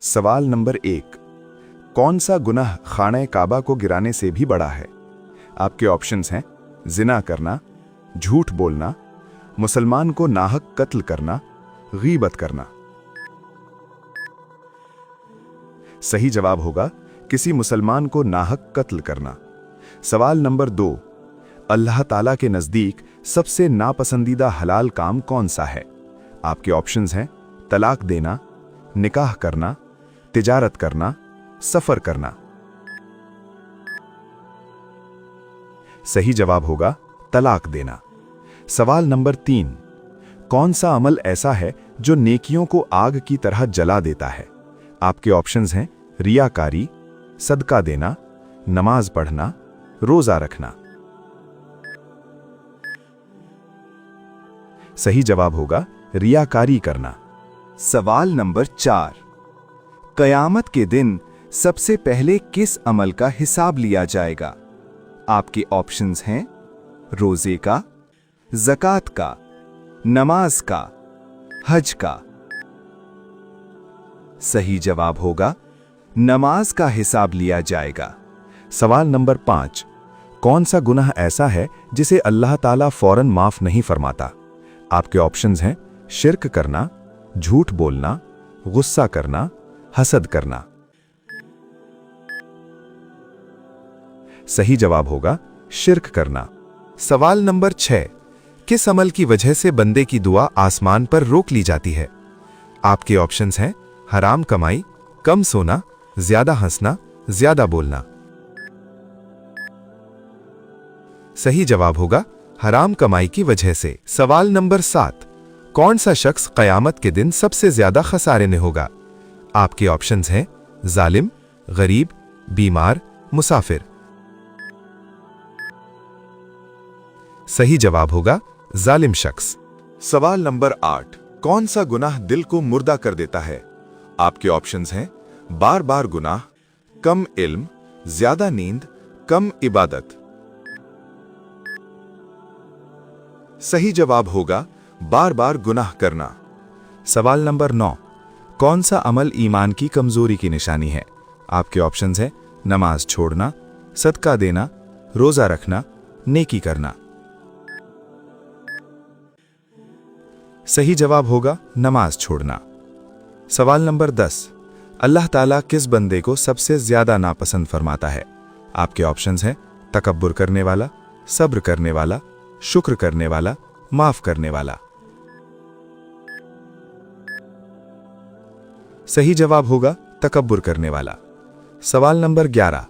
सवाल नंबर 1। कौन सा गुनाह खाने काबा को गिराने से भी बड़ा है? आपके ऑप्शंस हैं जिना करना, झूठ बोलना, मुसलमान को नाहक कत्ल करना, गीबत करना। सही जवाब होगा किसी मुसलमान को नाहक कत्ल करना। सवाल नंबर 2। अल्लाह ताला के नज़दीक सबसे नापसंदीदा हलाल काम कौन सा है? आपके ऑप्शंस हैं तलाक देना, निकाह करना, तिजारत करना, सफर करना। सही जवाब होगा तलाक देना। सवाल नंबर 3। कौन सा अमल ऐसा है जो नेकियों को आग की तरह जला देता है? आपके ऑप्शंस हैं रियाकारी, सदका देना, नमाज पढ़ना, रोजा रखना। सही जवाब होगा रियाकारी करना। सवाल नंबर 4। कयामत के दिन सबसे पहले किस अमल का हिसाब लिया जाएगा? आपके ऑप्शंस हैं रोजे का, ज़कात का, नमाज का, हज का। सही जवाब होगा नमाज का हिसाब लिया जाएगा। सवाल नंबर 5। कौन सा गुनाह ऐसा है जिसे अल्लाह ताला फौरन माफ नहीं फरमाता? आपके ऑप्शंस हैं शिर्क करना, झूठ बोलना, गुस्सा करना, हसद करना। सही जवाब होगा शिर्क करना। सवाल नंबर 6। किस अमल की वजह से बंदे की दुआ आसमान पर रोक ली जाती है? आपके ऑप्शंस हैं हराम कमाई, कम सोना, ज्यादा हंसना, ज्यादा बोलना। सही जवाब होगा हराम कमाई की वजह से। सवाल नंबर 7। कौन सा शख्स कयामत के दिन सबसे ज्यादा खसारे में होगा? आपके ऑप्शंस हैं जालिम, गरीब, बीमार, मुसाफिर। सही जवाब होगा जालिम शख्स। सवाल नंबर 8। कौन सा गुनाह दिल को मुर्दा कर देता है? आपके ऑप्शंस हैं बार बार गुनाह, कम इल्म, ज्यादा नींद, कम इबादत। सही जवाब होगा बार बार गुनाह करना। सवाल नंबर 9। कौन सा अमल ईमान की कमजोरी की निशानी है? आपके ऑप्शंस हैं नमाज छोड़ना, सदका देना, रोजा रखना, नेकी करना। सही जवाब होगा नमाज छोड़ना। सवाल नंबर 10। अल्लाह ताला किस बंदे को सबसे ज्यादा नापसंद फरमाता है? आपके ऑप्शंस हैं तकब्बुर करने वाला, सब्र करने वाला, शुक्र करने वाला, माफ करने वाला। सही जवाब होगा तकब्बुर करने वाला। सवाल नंबर 11।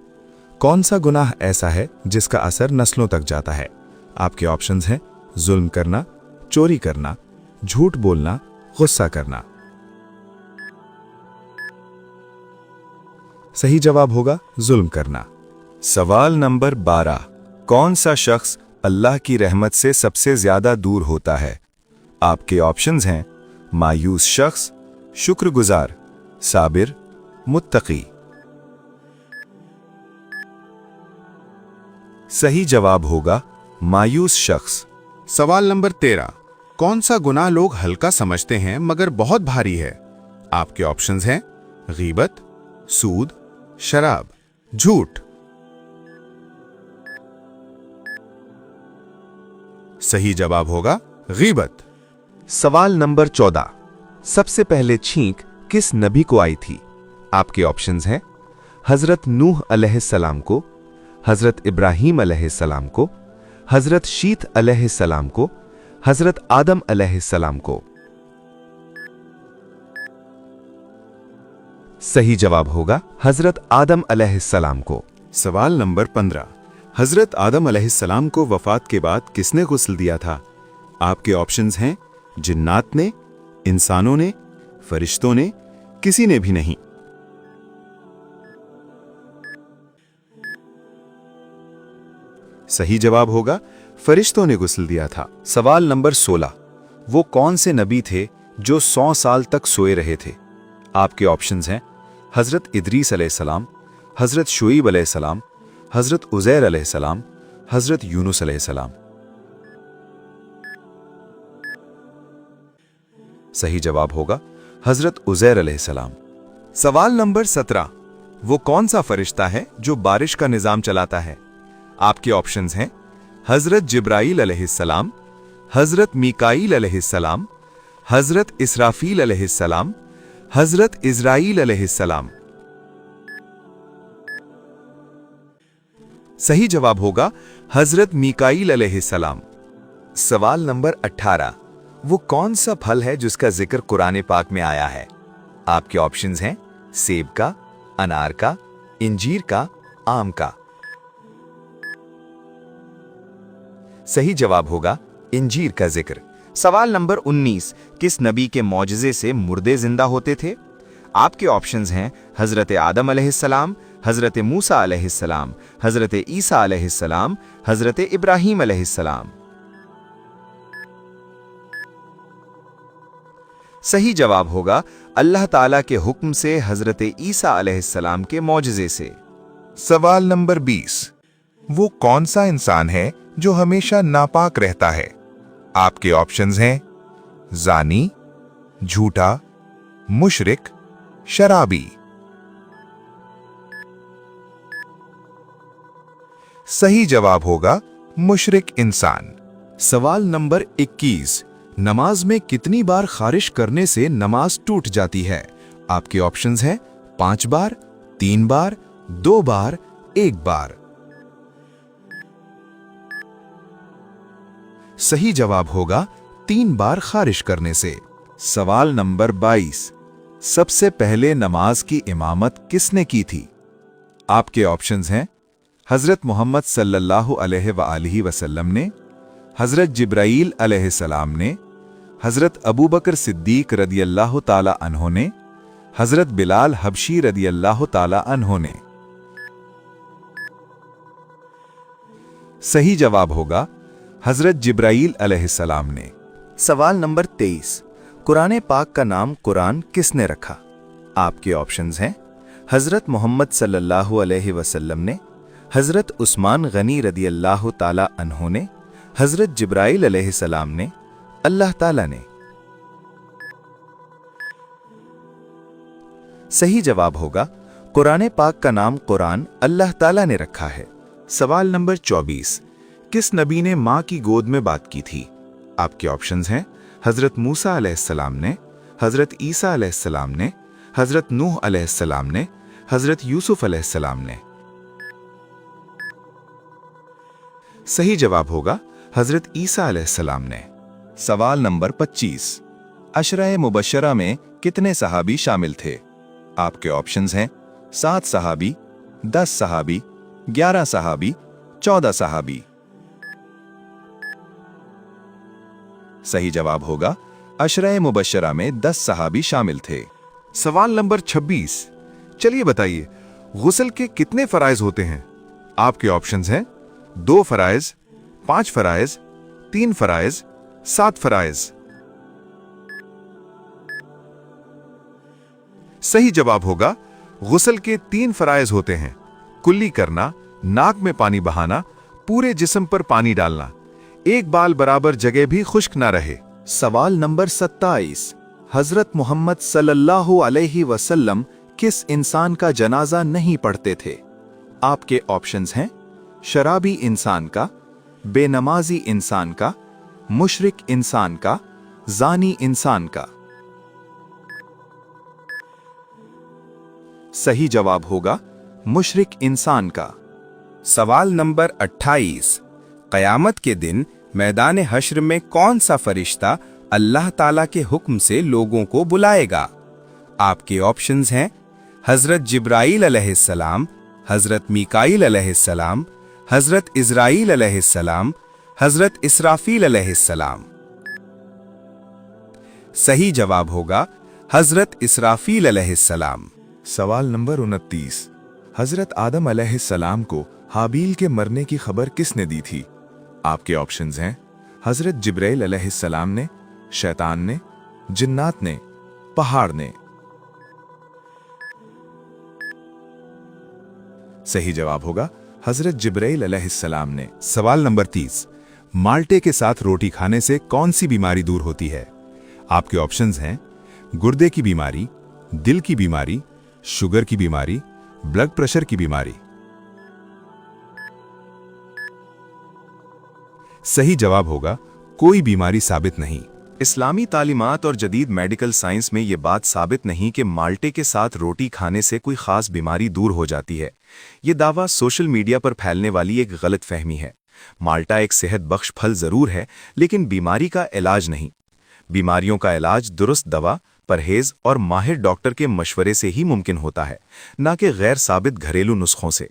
कौन सा गुनाह ऐसा है जिसका असर नस्लों तक जाता है? आपके ऑप्शंस हैं जुल्म करना, चोरी करना, झूठ बोलना, गुस्सा करना। सही जवाब होगा जुल्म करना। सवाल नंबर 12। कौन सा शख्स अल्लाह की रहमत से सबसे ज्यादा दूर होता है? आपके ऑप्शंस हैं मायूस शख्स, शुक्रगुजार, साबिर, मुत्तकी। सही जवाब होगा मायूस शख्स। सवाल नंबर 13। कौन सा गुनाह लोग हल्का समझते हैं मगर बहुत भारी है? आपके ऑप्शंस हैं गीबत, सूद, शराब, झूठ। सही जवाब होगा गीबत। सवाल नंबर 14। सबसे पहले छींक किस नबी को आई थी? आपके ऑप्शंस हैं हजरत नूह अलैहिस्सलाम को, हजरत इब्राहीम अलैहिस्सलाम को, हजरत शीत अलैहिस्सलाम को, हजरत आदम अलैहिस्सलाम को। सही जवाब होगा हजरत आदम अलैहिस्सलाम को। सवाल नंबर 15। हजरत आदम अलैहिस्सलाम को वफात के बाद किसने गुस्ल दिया था? आपके ऑप्शंस हैं जिन्नात ने, इंसानों ने, फरिश्तों ने, किसी ने भी नहीं। सही जवाब होगा फरिश्तों ने गुस्ल दिया था। सवाल नंबर 16। वो कौन से नबी थे जो 100 साल तक सोए रहे थे? आपके ऑप्शंस हैं हजरत इदरीस अलैहिस्सलाम, हजरत शुईब अलैहिस्सलाम, हजरत उज़ैर अलैहिस्सलाम, हजरत यूनुस अलैहिस्सलाम। सही जवाब होगा हजरत उज़ैर अलैहिस्सलाम। सवाल नंबर 17, वो कौन सा फरिश्ता है जो बारिश का निजाम चलाता है? आपके ऑप्शंस हैं हजरत जिब्राइल अलैहिस्सलाम, हजरत मीकाईल अलैहिस्सलाम, हजरत इसराफील अलैहिस्सलाम, हजरत इजराइल अलैहिस्सलाम। सही जवाब होगा हजरत मीकाईल अलैहिस्सलाम। सवाल नंबर 18, वो कौन सा फल है जिसका जिक्र कुरान पाक में आया है? आपके ऑप्शंस हैं सेब का, अनार का, इंजीर का, आम का। सही जवाब होगा इंजीर का जिक्र। सवाल नंबर 19, किस नबी के मौजज़े से मुर्दे जिंदा होते थे? आपके ऑप्शंस हैं हजरत आदम अलैहिस्सलाम, हजरत मूसा अलैहिस्सलाम, हजरत ईसा अलैहिस्सलाम, हजरत इब्राहीम अलैहिस्सलाम। सही जवाब होगा अल्लाह ताला के हुक्म से हजरत ईसा अलैहिस्सलाम के मौजज़े से। सवाल नंबर 20, वो कौन सा इंसान है जो हमेशा नापाक रहता है? आपके ऑप्शंस हैं जानी, झूठा, मुशरिक, शराबी। सही जवाब होगा मुशरिक इंसान। सवाल नंबर 21, नमाज में कितनी बार खारिश करने से नमाज टूट जाती है? आपके ऑप्शंस हैं 5 बार, 3 बार, 2 बार, 1 बार। सही जवाब होगा 3 बार खारिश करने से। सवाल नंबर 22, सबसे पहले नमाज की इमामत किसने की थी? आपके ऑप्शंस हैं हजरत मोहम्मद सल्लल्लाहु अलैहि वसल्लम ने, हजरत जिब्राइल अलैहिस्सलाम ने, हजरत अबू बकर सिद्दीक रदियल्लाहु ताला अन्हो ने, हजरत बिलाल हबशी रदियल्लाहु ताला अन्हो ने। सही जवाब होगा हजरत जिब्राइल अलैहिस्सलाम ने। सवाल नंबर 23, कुरान पाक का नाम कुरान किसने रखा? आपके ऑप्शंस हैं हजरत मोहम्मद सल्लल्लाहु अलैहि वसल्लम ने, हजरत उस्मान गनी रदियल्लाहु ताला अन्हो ने, हजरत जिब्राइल अलैहिस्सलाम ने, अल्लाह ताला ने। सही जवाब होगा कुरान पाक का नाम कुरान अल्लाह ताला ने रखा है। सवाल नंबर 24, किस नबी ने मां की गोद में बात की थी? आपके ऑप्शंस हैं हजरत मूसा अलैहिस्सलाम ने, हजरत ईसा अलैहिस्सलाम ने, हजरत नूह अलैहिस्सलाम ने, हजरत यूसुफ अलैहिस्सलाम ने। सही जवाब होगा हजरत ईसा अलैहिस्सलाम ने। सवाल नंबर 25, अशरा मुबशरा में कितने सहाबी शामिल थे? आपके ऑप्शंस हैं 7 सहाबी, 10 सहाबी, 11 सहाबी, 14 सहाबी। सही जवाब होगा अशरा मुबशरा में 10 सहाबी शामिल थे। सवाल नंबर 26, चलिए बताइए गुस्ल के कितने फराइज होते हैं? आपके ऑप्शंस हैं 2 फराइज, 5 फराइज, 3 फराइज, 7 फराइज। सही जवाब होगा गुस्ल के 3 फराइज होते हैं। कुल्ली करना, नाक में पानी बहाना, पूरे जिस्म पर पानी डालना, एक बाल बराबर जगह भी खुश्क ना रहे। सवाल नंबर 27, हजरत मोहम्मद सल्लल्लाहु अलैहि वसल्लम किस इंसान का जनाजा नहीं पढ़ते थे? आपके ऑप्शंस हैं शराबी इंसान का, बेनमाजी इंसान का, मुशरिक इंसान का, जानी इंसान का। सही जवाब होगा मुशरिक इंसान का। सवाल नंबर 28, क़यामत के दिन मैदान हश्र में कौन सा फरिश्ता अल्लाह ताला के हुक्म से लोगों को बुलाएगा? आपके ऑप्शंस हैं हजरत जिब्राइल अलैहिस्सलाम, हजरत मीकाईल अलैहिस्सलाम, हजरत इजराइल अलैहिस्सलाम, हजरत इसराफील अलैहिस्सलाम। सही जवाब होगा हजरत इसराफील अलैहिस्सलाम। सवाल नंबर 29, हजरत आदम अलैहिस्सलाम को हाबील के मरने की खबर किसने दी थी? आपके ऑप्शंस हैं हजरत जिब्राइल अलैहिस्सलाम ने, शैतान ने, जिन्नात ने, पहाड़ ने। सही जवाब होगा हजरत जिब्राइल अलैहिस्सलाम ने। सवाल नंबर 30, माल्टे के साथ रोटी खाने से कौन सी बीमारी दूर होती है? आपके ऑप्शंस हैं गुर्दे की बीमारी, दिल की बीमारी, शुगर की बीमारी, ब्लड प्रेशर की बीमारी। सही जवाब होगा कोई बीमारी साबित नहीं। इस्लामी तालीमात और जदीद मेडिकल साइंस में ये बात साबित नहीं कि माल्टे के साथ रोटी खाने से कोई खास बीमारी दूर हो जाती है। ये दावा सोशल मीडिया पर फैलने वाली एक गलत फहमी है। माल्टा एक सेहत बख्श फल जरूर है, लेकिन बीमारी का इलाज नहीं। बीमारियों का इलाज दुरुस्त दवा, परहेज और माहिर डॉक्टर के मशवरे से ही मुमकिन होता है, न कि गैर साबित घरेलू नुस्खों से।